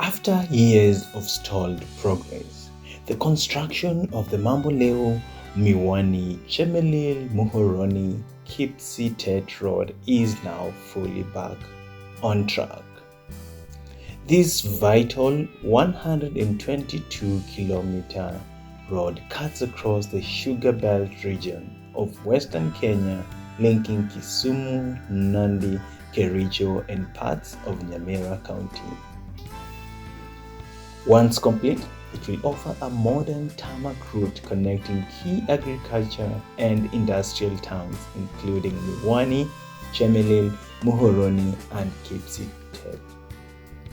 After years of stalled progress, the construction of the Mamboleo, Miwani, Chemelil, Muhoroni, Kipsitet road is now fully back on track. This vital 122-kilometer road cuts across the sugar belt region of western Kenya, linking Kisumu, Nandi, Kericho, and parts of Nyamira County. Once complete, it will offer a modern tarmac route connecting key agriculture and industrial towns including Miwani, Chemelil, Muhoroni, and Kipsitet,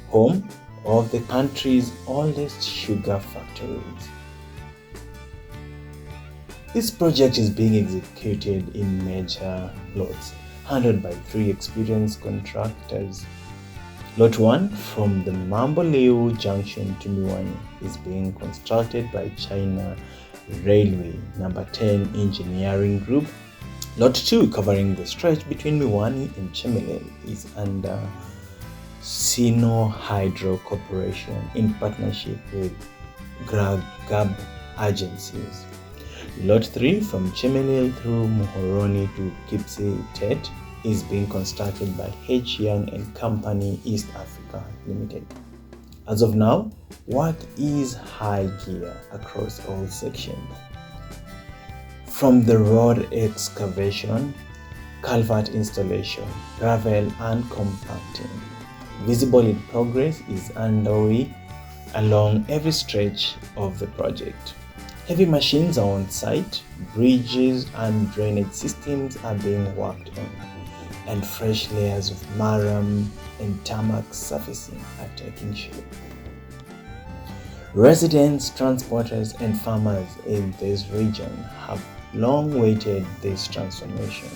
home of the country's oldest sugar factories. This project is being executed in major lots, handled by 3 experienced contractors. Lot 1 from the Mamboleo junction to Miwani is being constructed by China Railway No. 10 Engineering Group. Lot 2 covering the stretch between Miwani and Chemelil is under Sinohydro Corporation in partnership with Gragab agencies. Lot 3 from Chemelil through Muhoroni to Kipsitet is being constructed by H. Young and Company East Africa Limited. As of now, work is high gear across all sections. From the road excavation, culvert installation, gravel and compacting, visible in progress is underway along every stretch of the project. Heavy machines are on site, bridges and drainage systems are being worked on, and fresh layers of marram and tarmac surfacing are taking shape. Residents, transporters, and farmers in this region have long awaited this transformation.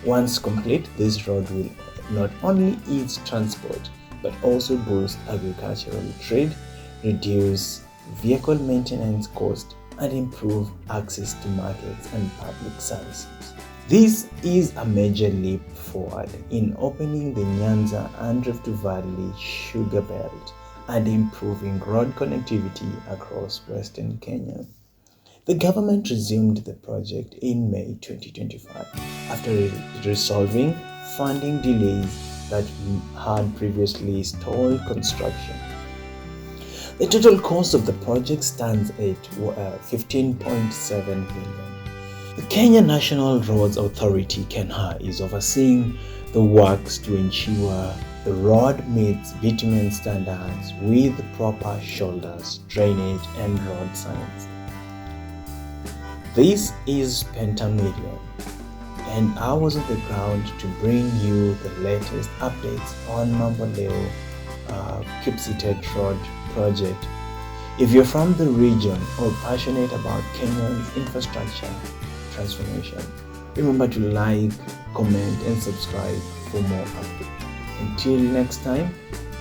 Once complete, this road will not only ease transport but also boost agricultural trade, reduce vehicle maintenance costs, and improve access to markets and public services. This is a major leap forward in opening the Nyanza and Rift Valley sugar belt and improving road connectivity across western Kenya. The government resumed the project in May 2025 after resolving funding delays that had previously stalled construction. The total cost of the project stands at 15.7 billion. The Kenya National Roads Authority (KENHA) is overseeing the works to ensure the road meets bitumen standards with proper shoulders, drainage, and road signs. This is Penta Media, and I was on the ground to bring you the latest updates on Mamboleo Kipsitet Road project. If you're from the region or passionate about Kenya's infrastructure transformation, remember to like, comment, and subscribe for more updates. Until next time,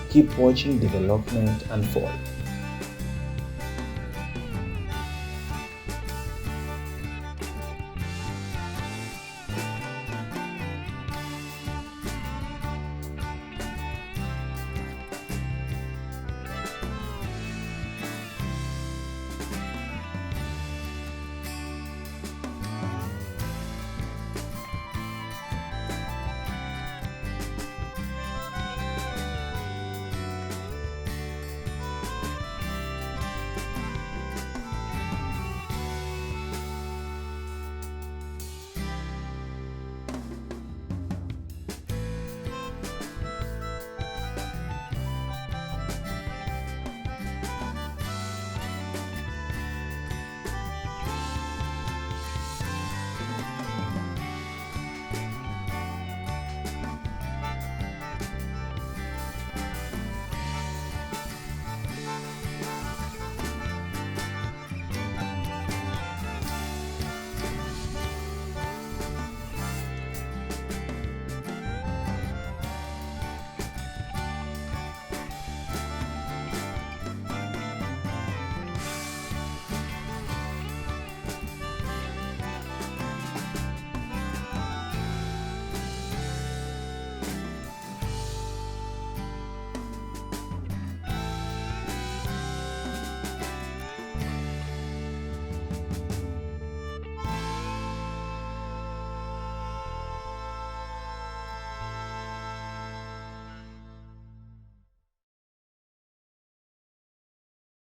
keep watching development unfold.